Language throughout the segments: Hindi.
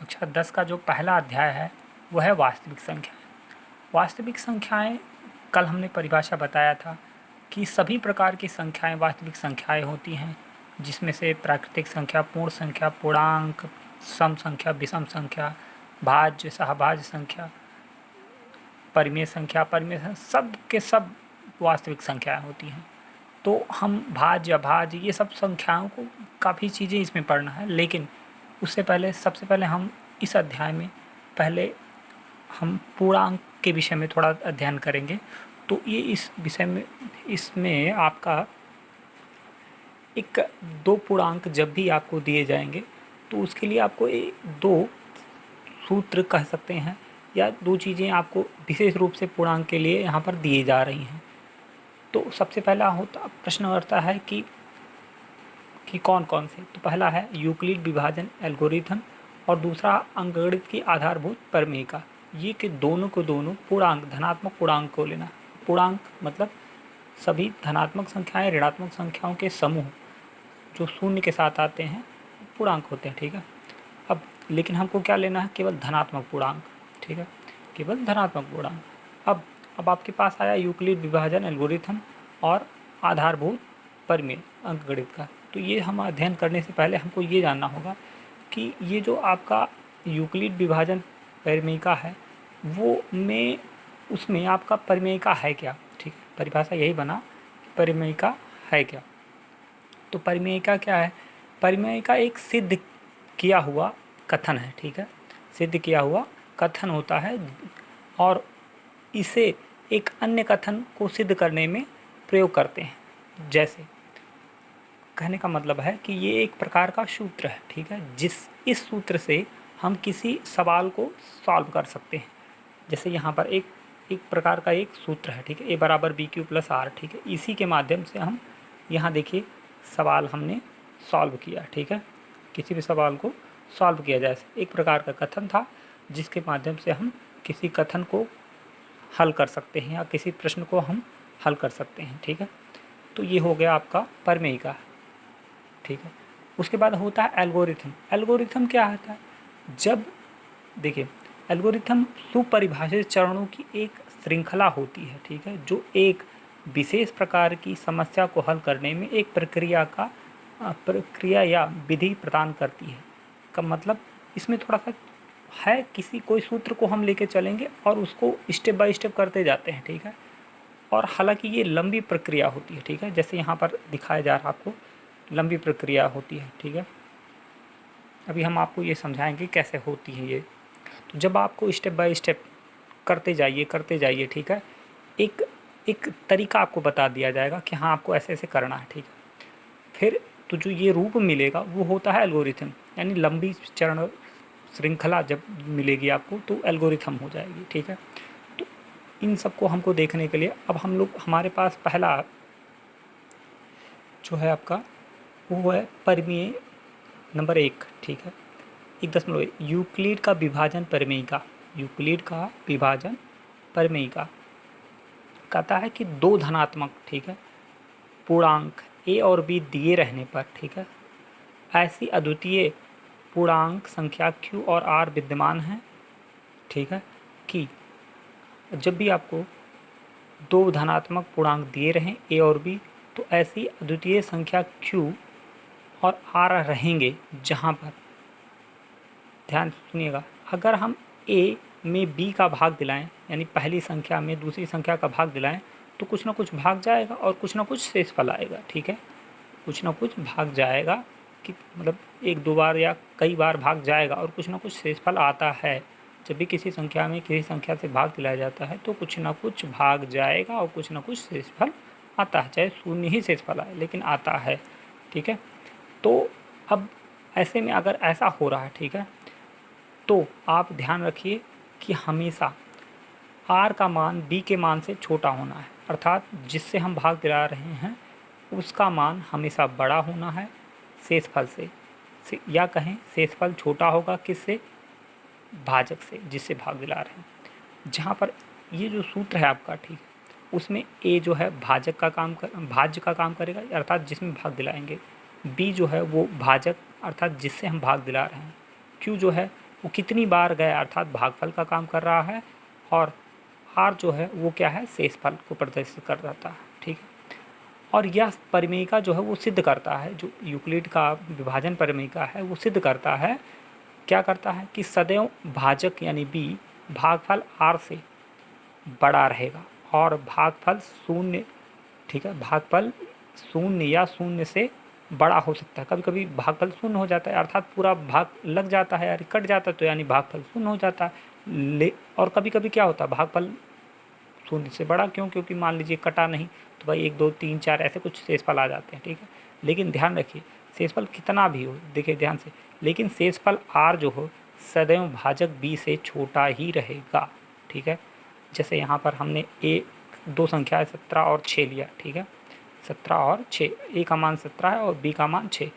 कक्षा 10 का जो पहला अध्याय है वो है वास्तविक संख्याएं। वास्तविक संख्याएं, कल हमने परिभाषा बताया था कि सभी प्रकार की संख्याएं वास्तविक संख्याएं होती हैं, जिसमें से प्राकृतिक संख्या, पूर्ण संख्या, पूर्णांक, सम संख्या, विषम संख्या, भाज्य, सहभाज्य संख्या, परिमेय संख्या, सब के सब वास्तविक संख्याएं होती हैं। तो हम भाज्य, अभाज्य, ये सब संख्याओं को काफ़ी चीज़ें इसमें पढ़ना है, लेकिन उससे पहले सबसे पहले हम इस अध्याय में पहले हम पूर्णांक के विषय में थोड़ा अध्ययन करेंगे। तो ये इस विषय में इसमें आपका एक दो पूर्णांक जब भी आपको दिए जाएंगे तो उसके लिए आपको दो सूत्र कह सकते हैं या दो चीज़ें आपको विशेष रूप से पूर्णांक के लिए यहाँ पर दिए जा रही हैं। तो सबसे पहला प्रश्न होता है कि कौन कौन से। तो पहला है यूक्लिड विभाजन एल्गोरिथम और दूसरा अंकगणित की आधारभूत प्रमेयिका। ये कि दोनों को दोनों पूर्णांक, धनात्मक पूर्णांक को लेना। पूर्णांक मतलब सभी धनात्मक संख्याएं, ऋणात्मक संख्याओं के समूह जो शून्य के साथ आते हैं पूर्णांक होते हैं, ठीक है। अब लेकिन हमको क्या लेना है, केवल धनात्मक पूर्णांक, ठीक है, केवल धनात्मक पूर्णांक। अब आपके पास आया यूक्लिड विभाजन एल्गोरिथम और आधारभूत प्रमेय अंकगणित का। तो ये हम अध्ययन करने से पहले हमको ये जानना होगा कि ये जो आपका यूक्लिड विभाजन प्रमेयिका है वो उसमें आपका प्रमेयिका है क्या, ठीक है। परिभाषा यही बना, प्रमेयिका है क्या। तो प्रमेयिका क्या है, प्रमेयिका एक सिद्ध किया हुआ कथन है, ठीक है, सिद्ध किया हुआ कथन होता है और इसे एक अन्य कथन को सिद्ध करने में प्रयोग करते हैं। जैसे कहने का मतलब है कि ये एक प्रकार का सूत्र है, ठीक है, इस सूत्र से हम किसी सवाल को सॉल्व कर सकते हैं। जैसे यहाँ पर एक प्रकार का एक सूत्र है, ठीक है, ए बराबर बी क्यू प्लस आर, ठीक है। इसी के माध्यम से हम यहाँ देखिए सवाल हमने सॉल्व किया, ठीक है, किसी भी सवाल को सॉल्व किया। जैसे एक प्रकार का कथन था जिसके माध्यम से हम किसी कथन को हल कर सकते हैं या किसी प्रश्न को हम हल कर सकते हैं, ठीक है। तो ये हो गया आपका प्रमेयिका, ठीक है। उसके बाद होता है एल्गोरिथम। एल्गोरिथम क्या होता है, जब देखिए एल्गोरिथम सुपरिभाषित चरणों की एक श्रृंखला होती है, ठीक है, जो एक विशेष प्रकार की समस्या को हल करने में एक प्रक्रिया या विधि प्रदान करती है। का मतलब इसमें थोड़ा सा है, कोई सूत्र को हम लेके चलेंगे और उसको स्टेप बाय स्टेप करते जाते हैं, ठीक है। और हालांकि ये लंबी प्रक्रिया होती है, ठीक है, जैसे यहाँ पर दिखाया जा रहा है आपको लंबी प्रक्रिया होती है, ठीक है। अभी हम आपको ये समझाएंगे कैसे होती है ये। तो जब आपको स्टेप बाय स्टेप करते जाइए, ठीक है, एक तरीका आपको बता दिया जाएगा कि हाँ आपको ऐसे ऐसे करना है, ठीक है। फिर तो जो ये रूप मिलेगा वो होता है एल्गोरिथम, यानी लंबी चरण श्रृंखला जब मिलेगी आपको तो एल्गोरिथम हो जाएगी, ठीक है। तो इन सबको हमको देखने के लिए अब हमारे पास पहला जो है आपका वो है प्रमेय नंबर 1, ठीक है, 1.1 यूक्लिड का विभाजन प्रमेयिका। यूक्लिड का विभाजन प्रमेयिका कहता है कि दो धनात्मक, ठीक है, पूर्णांक ए और बी दिए रहने पर, ठीक है, ऐसी अद्वितीय पूर्णांक संख्या क्यू और आर विद्यमान है, ठीक है, कि जब भी आपको दो धनात्मक पूर्णांक दिए रहें ए और बी तो ऐसी अद्वितीय संख्या क्यू और आर रहेंगे जहाँ पर, ध्यान सुनिएगा, अगर हम ए में बी का भाग दिलाएं यानी पहली संख्या में दूसरी संख्या का भाग दिलाएं तो कुछ ना कुछ भाग जाएगा और कुछ ना कुछ शेषफल आएगा, ठीक है, कुछ ना कुछ भाग जाएगा, कि मतलब एक दो बार या कई बार भाग जाएगा और कुछ ना कुछ शेषफल आता है। जब भी किसी संख्या में किसी संख्या से भाग दिलाया जाता है तो कुछ ना कुछ भाग जाएगा और कुछ ना कुछ शेषफल आता है, चाहे शून्य ही शेषफल आए लेकिन आता है, ठीक है। तो अब ऐसे में अगर ऐसा हो रहा है, ठीक है, तो आप ध्यान रखिए कि हमेशा r का मान b के मान से छोटा होना है, अर्थात जिससे हम भाग दिला रहे हैं उसका मान हमेशा बड़ा होना है शेषफल से, या कहें शेषफल छोटा होगा किससे, भाजक से जिससे भाग दिला रहे हैं। जहाँ पर ये जो सूत्र है आपका, ठीक है, उसमें a जो है भाज्य का काम करेगा अर्थात जिसमें भाग दिलाएंगे, b जो है वो भाजक अर्थात जिससे हम भाग दिला रहे हैं, q जो है वो कितनी बार गया अर्थात भागफल का काम कर रहा है, और आर जो है वो क्या है, शेषफल को प्रदर्शित कर देता है। ठीक है, और यह परिमेयिका जो है वो सिद्ध करता है, जो यूक्लिड का विभाजन परिमेयिका है वो सिद्ध करता है, क्या करता है कि सदैव भाजक यानी बी भागफल आर से बड़ा रहेगा और भागफल शून्य, ठीक है, भागफल शून्य या शून्य से बड़ा हो सकता है। कभी कभी भागफल शून्य हो जाता है अर्थात पूरा भाग लग जाता है यानी कट जाता है, तो यानी भागफल शून्य हो जाता है। और कभी कभी क्या होता है, भागफल शून्य से बड़ा क्यों, क्योंकि मान लीजिए कटा नहीं तो भाई 1 2 3 4 ऐसे कुछ शेषफल आ जाते हैं। ठीक है, लेकिन ध्यान रखिए शेषफल कितना भी हो, देखिए ध्यान से, लेकिन शेषफल आर जो हो सदैव भाजक बी से छोटा ही रहेगा। ठीक है, जैसे यहाँ पर हमने दो संख्या है 17 और 6 लिया। ठीक है, 17 और 6, ए का मान 17 है और बी का मान 6।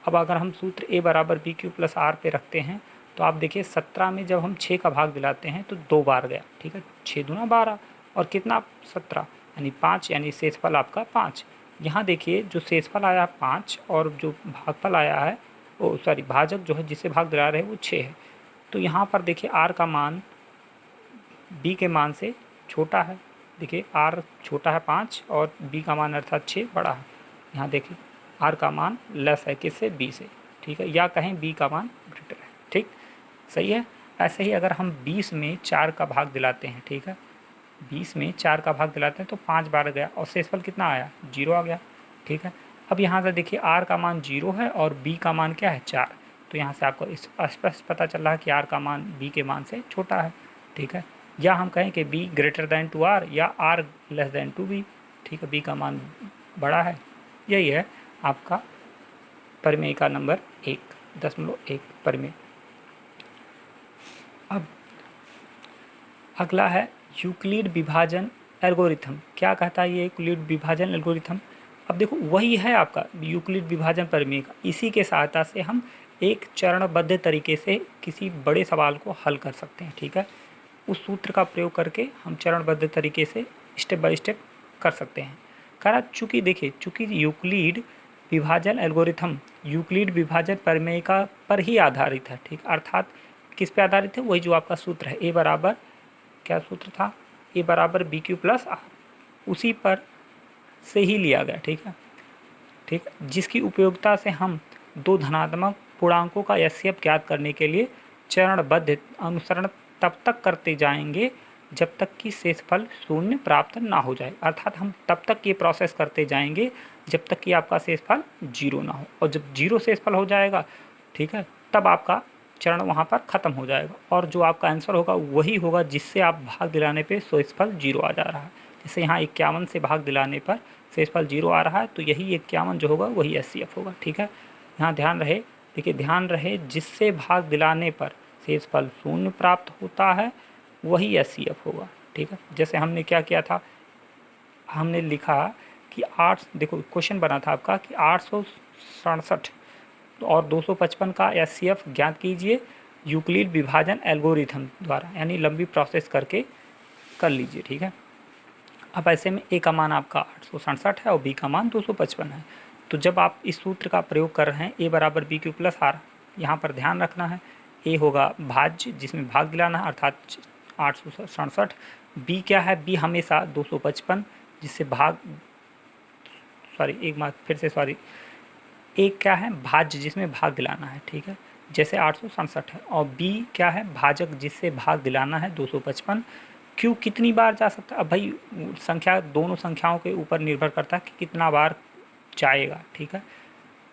अब अगर हम सूत्र ए बराबर बी क्यू प्लस आर पे रखते हैं तो आप देखिए 17 में जब हम 6 का भाग दिलाते हैं तो 2 बार गया। ठीक है, 6 दूना 12 और कितना 17 यानी 5, यानी शेषफल आपका 5। यहाँ देखिए जो शेषफल आया 5 और जो भागफल आया है वो सॉरी भाजक जो है जिसे भाग दिला रहे हैं वो 6 है। तो यहाँ पर देखिए आर का मान बी के मान से छोटा है। देखिए आर छोटा है 5 और बी का मान अर्थात 6 बड़ा है। यहाँ देखिए आर का मान लेस है किससे, बी से। ठीक है, या कहें बी का मान ग्रेटर है। ठीक, सही है। ऐसे ही अगर हम 20 में 4 का भाग दिलाते हैं, ठीक है, 20 में 4 का भाग दिलाते हैं तो 5 बार गया और शेषफल कितना आया, 0 आ गया। ठीक है, अब यहाँ से देखिए आर का मान 0 है और बी का मान क्या है 4, तो यहाँ से आपको स्पष्ट पता चल रहा है कि आर का मान बी के मान से छोटा है। ठीक है, या हम कहें कि B greater than two R या R less than two B. ठीक है, बी का मान बड़ा है। यही है आपका परिमेय का नंबर 1.1 परिमेय। अब अगला है यूक्लिड विभाजन एल्गोरिथम। क्या कहता है ये यूक्लिड विभाजन एल्गोरिथम? अब देखो वही है आपका यूक्लिड विभाजन परिमेय का, इसी के सहायता से हम एक चरणबद्ध तरीके से किसी बड़े सवाल को हल कर सकते हैं। ठीक है, उस सूत्र का प्रयोग करके हम चरणबद्ध तरीके से स्टेप बाय स्टेप कर सकते हैं। करा चूँकि देखिए चूँकि यूक्लिड विभाजन एल्गोरिथम यूक्लिड विभाजन परिमेय का पर ही आधारित है। ठीक, अर्थात किस पे आधारित है, वही जो आपका सूत्र है ए बराबर क्या सूत्र था, ए बराबर बी क्यू प्लस आर, उसी पर से ही लिया गया। ठीक है, ठीक, जिसकी उपयोगिता से हम दो धनात्मक पूर्णांकों का एचसीएफ ज्ञात करने के लिए चरणबद्ध अनुसरण तब तक करते जाएंगे जब तक कि शेषफल शून्य प्राप्त ना हो जाए। अर्थात हम तब तक ये प्रोसेस करते जाएंगे जब तक कि आपका शेषफल 0 ना हो, और जब 0 शेषफल हो जाएगा, ठीक है, तब आपका चरण वहाँ पर ख़त्म हो जाएगा और जो आपका आंसर होगा वही होगा जिससे आप भाग दिलाने पे शेषफल 0 आ जा रहा है। जैसे यहाँ 51 से भाग दिलाने पर शेषफल 0 आ रहा है, तो यही 51 जो होगा वही एचसीएफ होगा। ठीक है, यहाँ ध्यान रहे, देखिए ध्यान रहे, जिससे भाग दिलाने पर शेषफल शून्य प्राप्त होता है वही एचसीएफ होगा। ठीक है, जैसे हमने क्या किया था, हमने लिखा कि 8, देखो क्वेश्चन बना था आपका कि 867 और 255 का एचसीएफ ज्ञात कीजिए यूक्लिड विभाजन एल्गोरिथम द्वारा, यानी लंबी प्रोसेस करके कर लीजिए। ठीक है, अब ऐसे में ए का मान आपका 867 है और बी का मान 255 है। तो जब आप इस सूत्र का प्रयोग कर रहे हैं ए बराबर बी क्यू प्लस आर, यहाँ पर ध्यान रखना है ए होगा भाज्य जिसमें भाग दिलाना है अर्थात 867, बी क्या है, बी हमेशा 255 जिससे भाग एक बार फिर से एक क्या है भाज्य जिसमें भाग दिलाना है। ठीक है, जैसे 867 है, और बी क्या है भाजक जिससे भाग दिलाना है 255। क्यों कितनी बार जा सकता है, अब भाई संख्या दोनों संख्याओं के ऊपर निर्भर करता है कि कितना बार जाएगा। ठीक है,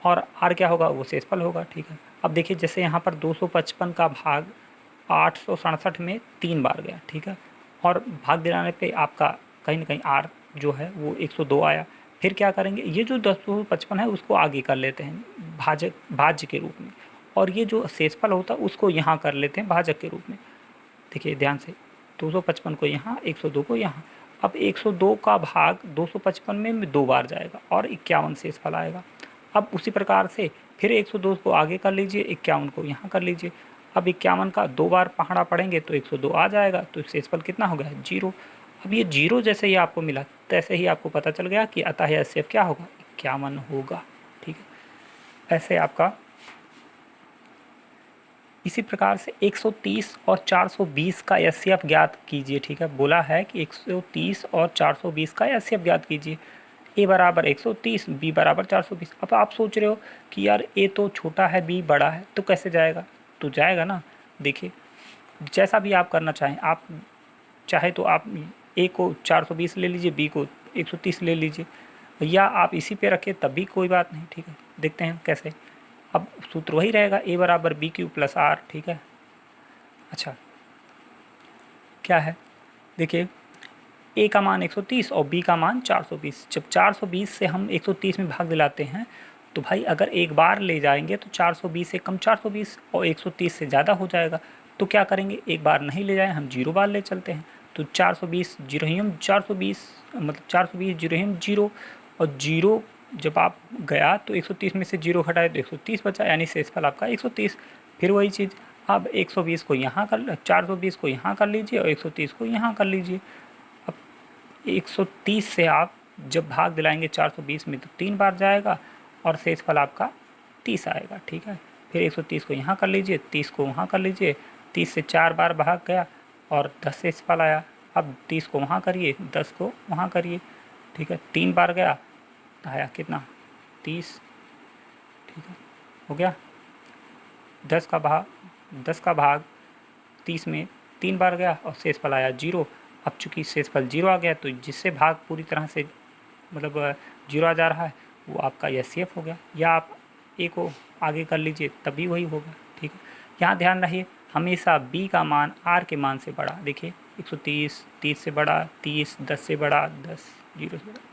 और आर क्या होगा, वो शेषफल होगा। ठीक है, अब देखिए जैसे यहाँ पर 255 का भाग 867 में 3 बार गया। ठीक है, और भाग दिलाने पे आपका कहीं ना कहीं आर जो है वो 102 आया। फिर क्या करेंगे, ये जो 255 है उसको आगे कर लेते हैं भाज्य के रूप में, और ये जो शेषफल होता है उसको यहाँ कर लेते हैं भाजक के रूप में। देखिए ध्यान से, 255 को यहाँ, 102 को यहाँ। अब 102 का भाग 255 में 2 बार जाएगा और 51 शेषफल आएगा। अब उसी प्रकार से फिर 102 को आगे कर लीजिए, 51 को यहाँ कर लीजिए। अब 51 का 2 बार पहाड़ा पड़ेंगे तो 102 आ जाएगा, तो शेषफल कितना हो गया, 0। अब ये 0 जैसे ही आपको मिला तैसे ही आपको पता चल गया कि अतः एचसीएफ क्या होगा, 51 होगा। ठीक है, ऐसे आपका इसी प्रकार से 130 और 420 का एचसीएफ ज्ञात कीजिए। ठीक है, बोला है कि 130 और 420 का एचसीएफ ज्ञात कीजिए। ए बराबर 130, बी बराबर 420। अब आप सोच रहे हो कि यार ए तो छोटा है, बी बड़ा है, तो कैसे जाएगा? तो जाएगा ना। देखिए, जैसा भी आप करना चाहें, आप चाहे तो आप ए को 420 ले लीजिए, बी को 130 ले लीजिए, या आप इसी पे रखें तब भी कोई बात नहीं। ठीक है, देखते हैं कैसे। अब सूत्र वही रहेगा, ए बराबर बी क्यू प्लस आर। ठीक है, अच्छा क्या है, देखिए ए का मान 130 और बी का मान 420। जब 420 से हम 130 में भाग दिलाते हैं तो भाई अगर एक बार ले जाएंगे तो 420 से कम 420 और 130 से ज़्यादा हो जाएगा। तो क्या करेंगे, एक बार नहीं ले जाएं, हम जीरो बार ले चलते हैं। तो 420 जीरो ही हम 420, मतलब 420 जीरो ही हम जीरो, और जीरो जब आप गया तो 130 में से जीरो घटाए तो 130 बचा, यानी शेषफल आपका 130। फिर वही चीज़, अब 120 को यहाँ कर, 420 को यहाँ कर लीजिए और 130 को यहाँ कर लीजिए। 130 से आप जब भाग दिलाएंगे 420 में तो 3 बार जाएगा और शेषफल आपका 30 आएगा। ठीक है, फिर 130 को यहाँ कर लीजिए, 30 को वहाँ कर लीजिए, 30 से 4 बार भाग गया और 10 शेषफल आया। अब 30 को वहाँ करिए, 10 को वहाँ करिए। ठीक है, 3 बार गया तो आया कितना, 30। ठीक है, हो गया। 10 का भाग 30 में 3 बार गया और शेषफल आया 0। अब चूंकि शेषफल 0 आ गया तो जिससे भाग पूरी तरह से मतलब 0 आ जा रहा है वो आपका एचसीएफ हो गया। या आप ए को आगे कर लीजिए तभी वही होगा। ठीक है, यहाँ ध्यान रहिए, हमेशा बी का मान आर के मान से बड़ा। देखिए 130, 30 से बड़ा 30, 10 से बड़ा 10, 0 से बड़ा।